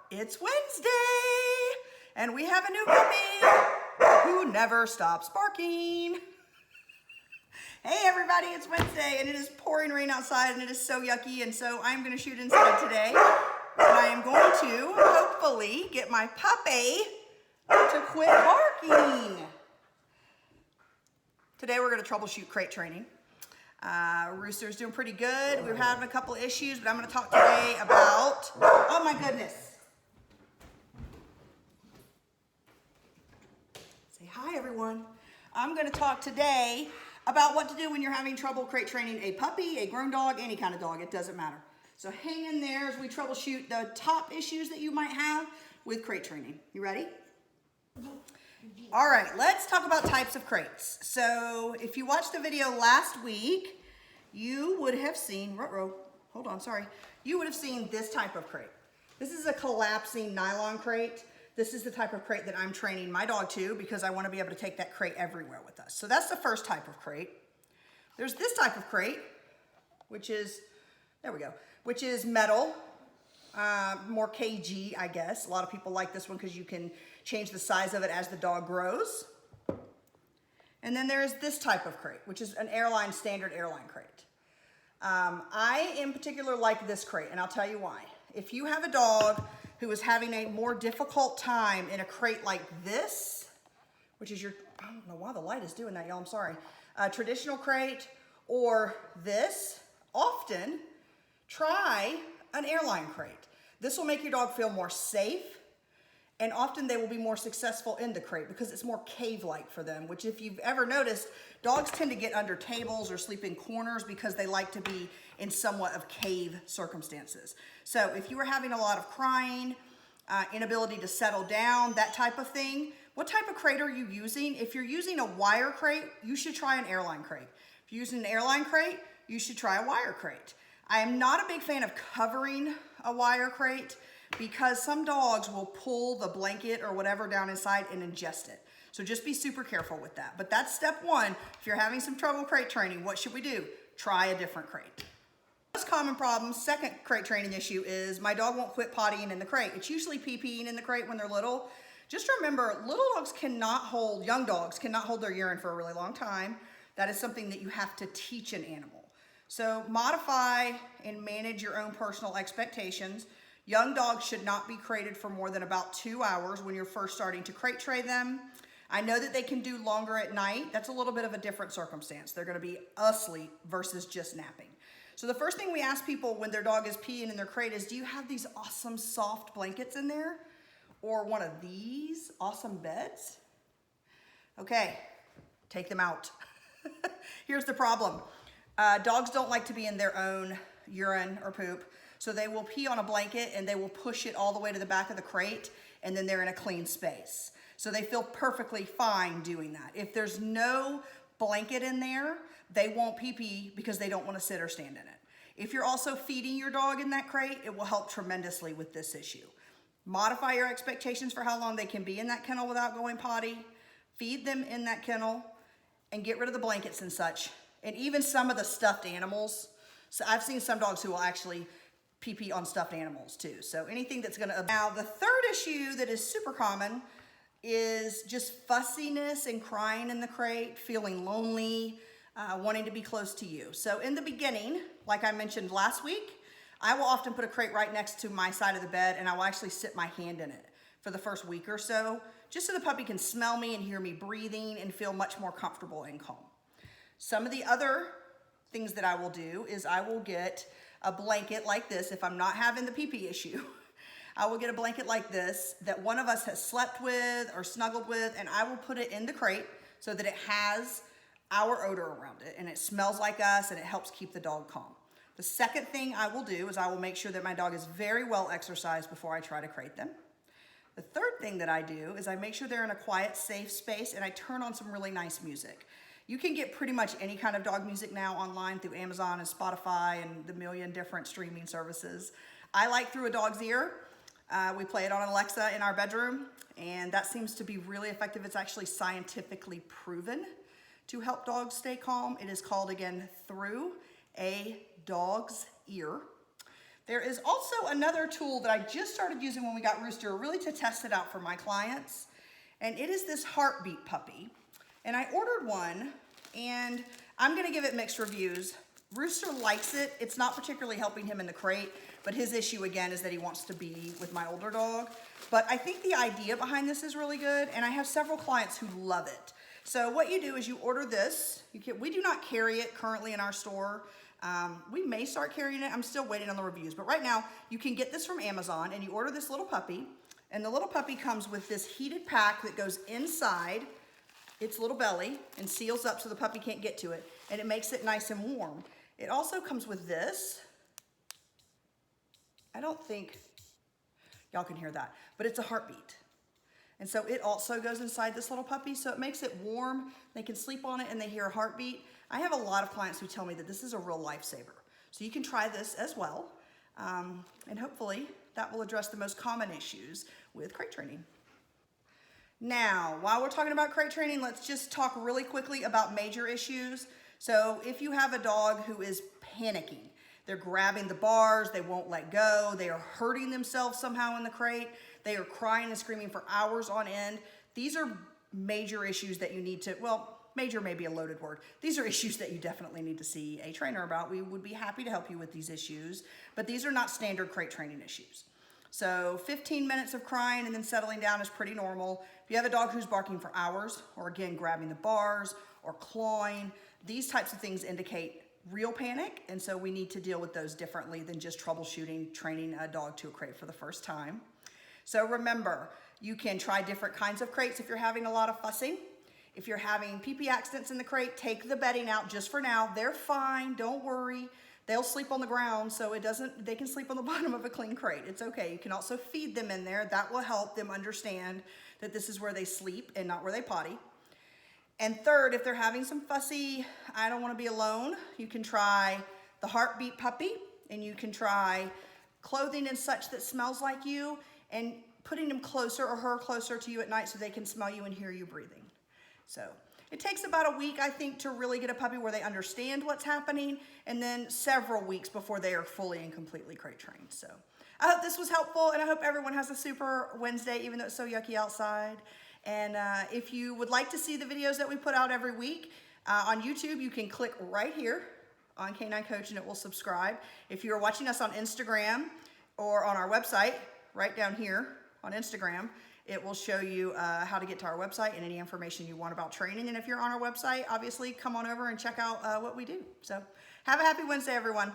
It's Wednesday, and we have a new puppy who never stops barking. Hey everybody, it's Wednesday, and it is pouring rain outside, and it is so yucky, and so I'm going to shoot inside today, and I am going to hopefully get my puppy to quit barking. Today we're going to troubleshoot crate training. Rooster's doing pretty good. We're having a couple issues, but I'm going to talk today about, oh my goodness. Say hi everyone. I'm going to talk today about what to do when you're having trouble crate training a puppy, a grown dog, any kind of dog, it doesn't matter. So hang in there as we troubleshoot the top issues that you might have with crate training. You ready? All right, let's talk about types of crates. So if you watched the video last week, you would have seen, you would have seen this type of crate. This is a collapsing nylon crate. This is the type of crate that I'm training my dog to because I want to be able to take that crate everywhere with us. So that's the first type of crate. There's this type of crate, which is, which is metal, more kg, I guess. A lot of people like this one because you can change the size of it as the dog grows. And then there's this type of crate, which is an standard airline crate. I in particular like this crate, and I'll tell you why. If you have a dog who is having a more difficult time in a crate like this, which is I don't know why the light is doing that, y'all, I'm sorry. A traditional crate or this, often try an airline crate. This will make your dog feel more safe, and often they will be more successful in the crate because it's more cave-like for them, which if you've ever noticed, dogs tend to get under tables or sleep in corners because they like to be in somewhat of cave circumstances. So if you are having a lot of crying, inability to settle down, that type of thing, what type of crate are you using? If you're using a wire crate, you should try an airline crate. If you're using an airline crate, you should try a wire crate. I am not a big fan of covering a wire crate because some dogs will pull the blanket or whatever down inside and ingest it. So just be super careful with that. But that's step one. If you're having some trouble crate training, what should we do? Try a different crate. Most common problem, second crate training issue, is my dog won't quit pottying in the crate. It's usually pee-peeing in the crate when they're little. Just remember, young dogs cannot hold their urine for a really long time. That is something that you have to teach an animal. So modify and manage your own personal expectations. Young dogs should not be crated for more than about 2 hours when you're first starting to crate tray them. I know that they can do longer at night. That's a little bit of a different circumstance. They're going to be asleep versus just napping. So the first thing we ask people when their dog is peeing in their crate is, do you have these awesome soft blankets in there? Or one of these awesome beds? Okay, take them out. Here's the problem. Dogs don't like to be in their own urine or poop. So they will pee on a blanket and they will push it all the way to the back of the crate, and then they're in a clean space. So they feel perfectly fine doing that. If there's no blanket in there, they won't pee because they don't want to sit or stand in it. If you're also feeding your dog in that crate, it will help tremendously with this issue. Modify your expectations for how long they can be in that kennel without going potty. Feed them in that kennel and get rid of the blankets and such. And even some of the stuffed animals. So I've seen some dogs who will actually pee on stuffed animals too. So anything that's gonna... Now the third issue that is super common is just fussiness and crying in the crate, feeling lonely, wanting to be close to you. So in the beginning, like I mentioned last week, I will often put a crate right next to my side of the bed, and I will actually sit my hand in it for the first week or so, just so the puppy can smell me and hear me breathing and feel much more comfortable and calm. Some of the other things that I will do is I will get a blanket like this. If I'm not having the pee-pee issue, I will get a blanket like this that one of us has slept with or snuggled with, and I will put it in the crate so that it has our odor around it and it smells like us and it helps keep the dog calm. The second thing I will do is I will make sure that my dog is very well exercised before I try to crate them. The third thing that I do is I make sure they're in a quiet, safe space, and I turn on some really nice music. You can get pretty much any kind of dog music now online through Amazon and Spotify and the million different streaming services. I like Through a Dog's Ear. We play it on Alexa in our bedroom, and that seems to be really effective. It's actually scientifically proven to help dogs stay calm. It is called, again, Through a Dog's Ear. There is also another tool that I just started using when we got Rooster, really to test it out for my clients. And it is this heartbeat puppy. And I ordered one, and I'm gonna give it mixed reviews. Rooster likes it. It's not particularly helping him in the crate, but his issue again is that he wants to be with my older dog. But I think the idea behind this is really good, and I have several clients who love it. So what you do is you order this. We do not carry it currently in our store. We may start carrying it. I'm still waiting on the reviews, but right now you can get this from Amazon, and you order this little puppy, and the little puppy comes with this heated pack that goes inside its little belly and seals up so the puppy can't get to it, and it makes it nice and warm. It also comes with this. I don't think y'all can hear that, but it's a heartbeat. And so it also goes inside this little puppy, so it makes it warm. They can sleep on it and they hear a heartbeat. I have a lot of clients who tell me that this is a real lifesaver. So you can try this as well, and hopefully that will address the most common issues with crate training. Now, while we're talking about crate training, let's just talk really quickly about major issues. So if you have a dog who is panicking, they're grabbing the bars, they won't let go, they are hurting themselves somehow in the crate, they are crying and screaming for hours on end, these are major issues that you need to, well, major may be a loaded word. These are issues that you definitely need to see a trainer about. We would be happy to help you with these issues, but these are not standard crate training issues. So 15 minutes of crying and then settling down is pretty normal. If you have a dog who's barking for hours, or again, grabbing the bars or clawing, these types of things indicate real panic, and so we need to deal with those differently than just troubleshooting, training a dog to a crate for the first time. So remember, you can try different kinds of crates if you're having a lot of fussing. If you're having pee-pee accidents in the crate, take the bedding out just for now. They're fine, don't worry. They'll sleep on the ground, so they can sleep on the bottom of a clean crate. It's okay. You can also feed them in there. That will help them understand that this is where they sleep and not where they potty. And third, if they're having some fussy, I don't want to be alone, you can try the heartbeat puppy, and you can try clothing and such that smells like you, and putting them closer or her closer to you at night so they can smell you and hear you breathing. So it takes about a week, I think, to really get a puppy where they understand what's happening, and then several weeks before they are fully and completely crate trained. So I hope this was helpful, and I hope everyone has a super Wednesday, even though it's so yucky outside. And if you would like to see the videos that we put out every week on YouTube, you can click right here on Canine Coach and it will subscribe. If you're watching us on Instagram or on our website, right down here on Instagram, it will show you how to get to our website and any information you want about training. And if you're on our website, obviously come on over and check out what we do. So have a happy Wednesday, everyone.